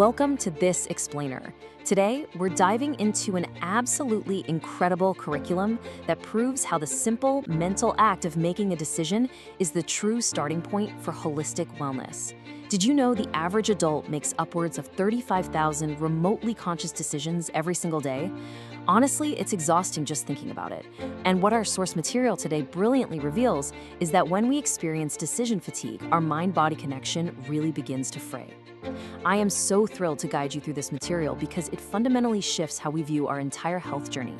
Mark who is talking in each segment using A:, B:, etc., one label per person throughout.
A: Welcome to This Explainer. Today, we're diving into an absolutely incredible curriculum that proves how the simple mental act of making a decision is the true starting point for holistic wellness. Did you know the average adult makes upwards of 35,000 remotely conscious decisions every single day? Honestly, it's exhausting just thinking about it. And what our source material today brilliantly reveals is that when we experience decision fatigue, our mind-body connection really begins to fray. I am so thrilled to guide you through this material because it fundamentally shifts how we view our entire health journey.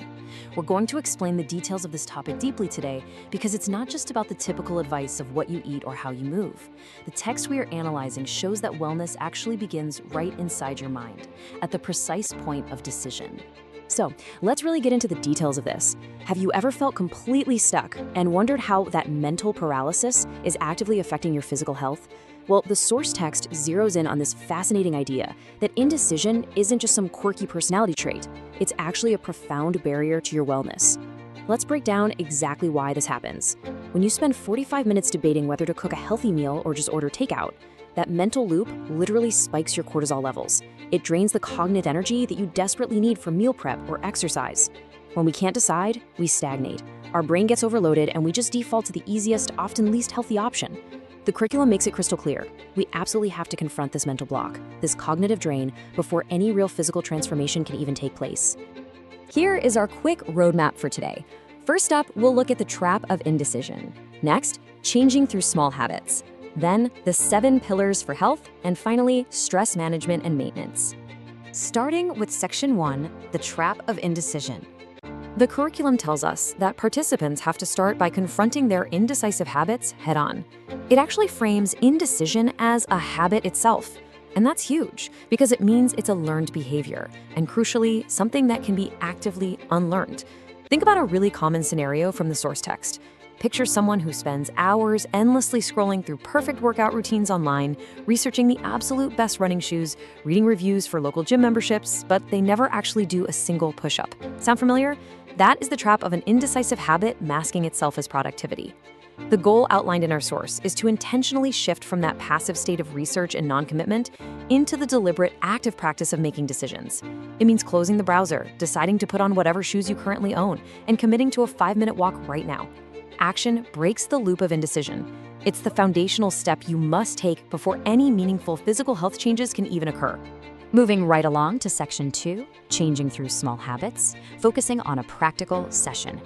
A: We're going to explain the details of this topic deeply today because it's not just about the typical advice of what you eat or how you move. The text we are analyzing shows that wellness actually begins right inside your mind, at the precise point of decision. So, let's really get into the details of this. Have you ever felt completely stuck and wondered how that mental paralysis is actively affecting your physical health? Well, the source text zeroes in on this fascinating idea that indecision isn't just some quirky personality trait, it's actually a profound barrier to your wellness. Let's break down exactly why this happens. When you spend 45 minutes debating whether to cook a healthy meal or just order takeout, that mental loop literally spikes your cortisol levels. It drains the cognitive energy that you desperately need for meal prep or exercise. When we can't decide, we stagnate. Our brain gets overloaded and we just default to the easiest, often least healthy option. The curriculum makes it crystal clear. We absolutely have to confront this mental block, this cognitive drain, before any real physical transformation can even take place. Here is our quick roadmap for today. First up, we'll look at the trap of indecision. Next, changing through small habits. Then, the 7 pillars for health, and finally, stress management and maintenance. Starting with Section 1, the trap of indecision. The curriculum tells us that participants have to start by confronting their indecisive habits head-on. It actually frames indecision as a habit itself. And that's huge, because it means it's a learned behavior, and crucially, something that can be actively unlearned. Think about a really common scenario from the source text. Picture someone who spends hours endlessly scrolling through perfect workout routines online, researching the absolute best running shoes, reading reviews for local gym memberships, but they never actually do a single push-up. Sound familiar? That is the trap of an indecisive habit masking itself as productivity. The goal outlined in our source is to intentionally shift from that passive state of research and non-commitment into the deliberate, active practice of making decisions. It means closing the browser, deciding to put on whatever shoes you currently own, and committing to a 5-minute walk right now. Action breaks the loop of indecision. It's the foundational step you must take before any meaningful physical health changes can even occur. Moving right along to Section 2, changing through small habits, focusing on a practical session.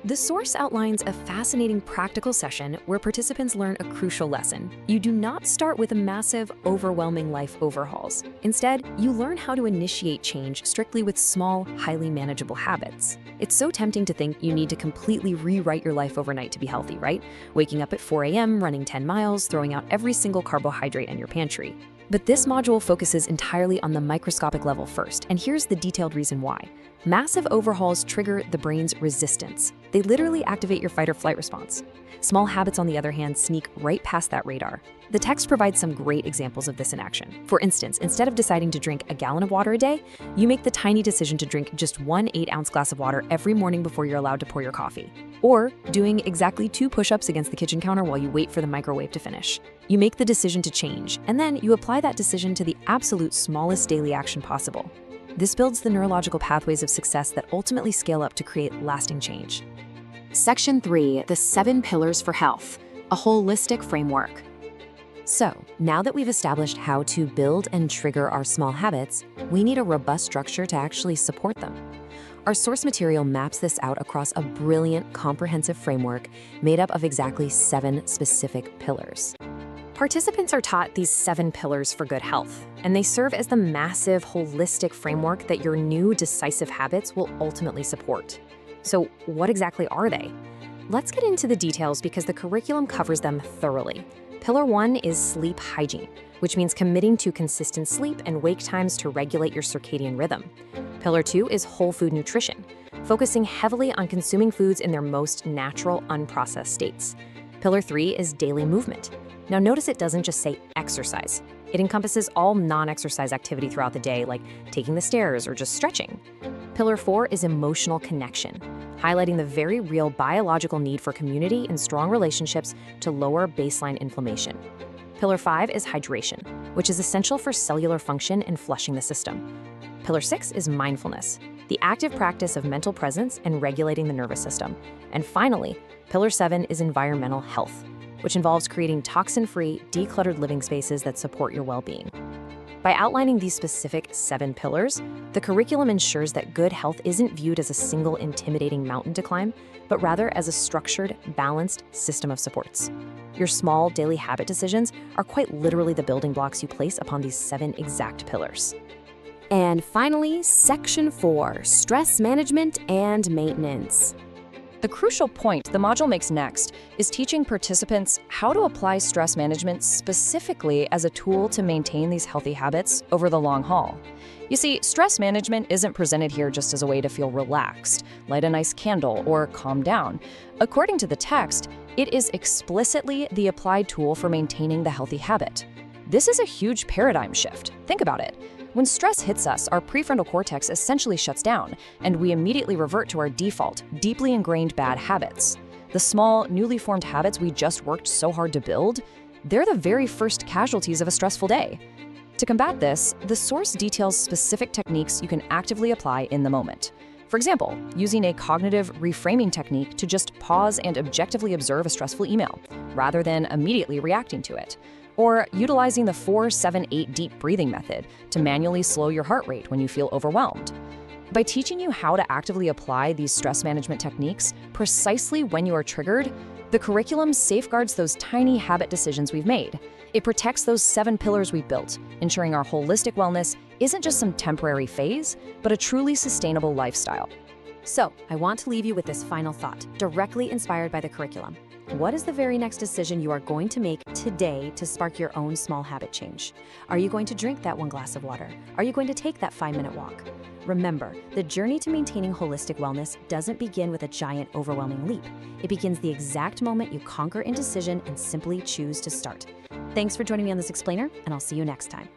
A: The source outlines a fascinating practical session where participants learn a crucial lesson. You do not start with a massive, overwhelming life overhauls. Instead, you learn how to initiate change strictly with small, highly manageable habits. It's so tempting to think you need to completely rewrite your life overnight to be healthy, right? Waking up at 4 a.m., running 10 miles, throwing out every single carbohydrate in your pantry. But this module focuses entirely on the microscopic level first, and here's the detailed reason why. Massive overhauls trigger the brain's resistance. They literally activate your fight or flight response. Small habits, on the other hand, sneak right past that radar. The text provides some great examples of this in action. For instance, instead of deciding to drink a gallon of water a day, you make the tiny decision to drink just 1 8-ounce glass of water every morning before you're allowed to pour your coffee. Or doing exactly 2 push-ups against the kitchen counter while you wait for the microwave to finish. You make the decision to change, and then you apply that decision to the absolute smallest daily action possible. This builds the neurological pathways of success that ultimately scale up to create lasting change. Section 3, the 7 pillars for health, a holistic framework. So, now that we've established how to build and trigger our small habits, we need a robust structure to actually support them. Our source material maps this out across a brilliant, comprehensive framework made up of exactly 7 specific pillars. Participants are taught these 7 pillars for good health, and they serve as the massive, holistic framework that your new decisive habits will ultimately support. So, what exactly are they? Let's get into the details because the curriculum covers them thoroughly. Pillar 1 is sleep hygiene, which means committing to consistent sleep and wake times to regulate your circadian rhythm. Pillar 2 is whole food nutrition, focusing heavily on consuming foods in their most natural, unprocessed states. Pillar 3 is daily movement. Now notice it doesn't just say exercise. It encompasses all non-exercise activity throughout the day, like taking the stairs or just stretching. Pillar 4 is emotional connection, highlighting the very real biological need for community and strong relationships to lower baseline inflammation. Pillar 5 is hydration, which is essential for cellular function and flushing the system. Pillar 6 is mindfulness, the active practice of mental presence and regulating the nervous system. And finally, Pillar 7 is environmental health, which involves creating toxin-free, decluttered living spaces that support your well-being. By outlining these specific 7 pillars, the curriculum ensures that good health isn't viewed as a single intimidating mountain to climb, but rather as a structured, balanced system of supports. Your small daily habit decisions are quite literally the building blocks you place upon these 7 exact pillars. And finally, Section 4, Stress Management and Maintenance.
B: The crucial point the module makes next is teaching participants how to apply stress management specifically as a tool to maintain these healthy habits over the long haul. You see, stress management isn't presented here just as a way to feel relaxed, light a nice candle, or calm down. According to the text, it is explicitly the applied tool for maintaining the healthy habit. This is a huge paradigm shift. Think about it. When stress hits us, our prefrontal cortex essentially shuts down, and we immediately revert to our default, deeply ingrained bad habits. The small, newly formed habits we just worked so hard to build, they're the very first casualties of a stressful day. To combat this, the source details specific techniques you can actively apply in the moment. For example, using a cognitive reframing technique to just pause and objectively observe a stressful email, rather than immediately reacting to it. Or utilizing the 4-7-8 deep breathing method to manually slow your heart rate when you feel overwhelmed. By teaching you how to actively apply these stress management techniques precisely when you are triggered, the curriculum safeguards those tiny habit decisions we've made. It protects those 7 pillars we've built, ensuring our holistic wellness isn't just some temporary phase, but a truly sustainable lifestyle.
A: So, I want to leave you with this final thought, directly inspired by the curriculum. What is the very next decision you are going to make today to spark your own small habit change? Are you going to drink that 1 glass of water? Are you going to take that 5-minute walk? Remember, the journey to maintaining holistic wellness doesn't begin with a giant, overwhelming leap. It begins the exact moment you conquer indecision and simply choose to start. Thanks for joining me on this explainer, and I'll see you next time.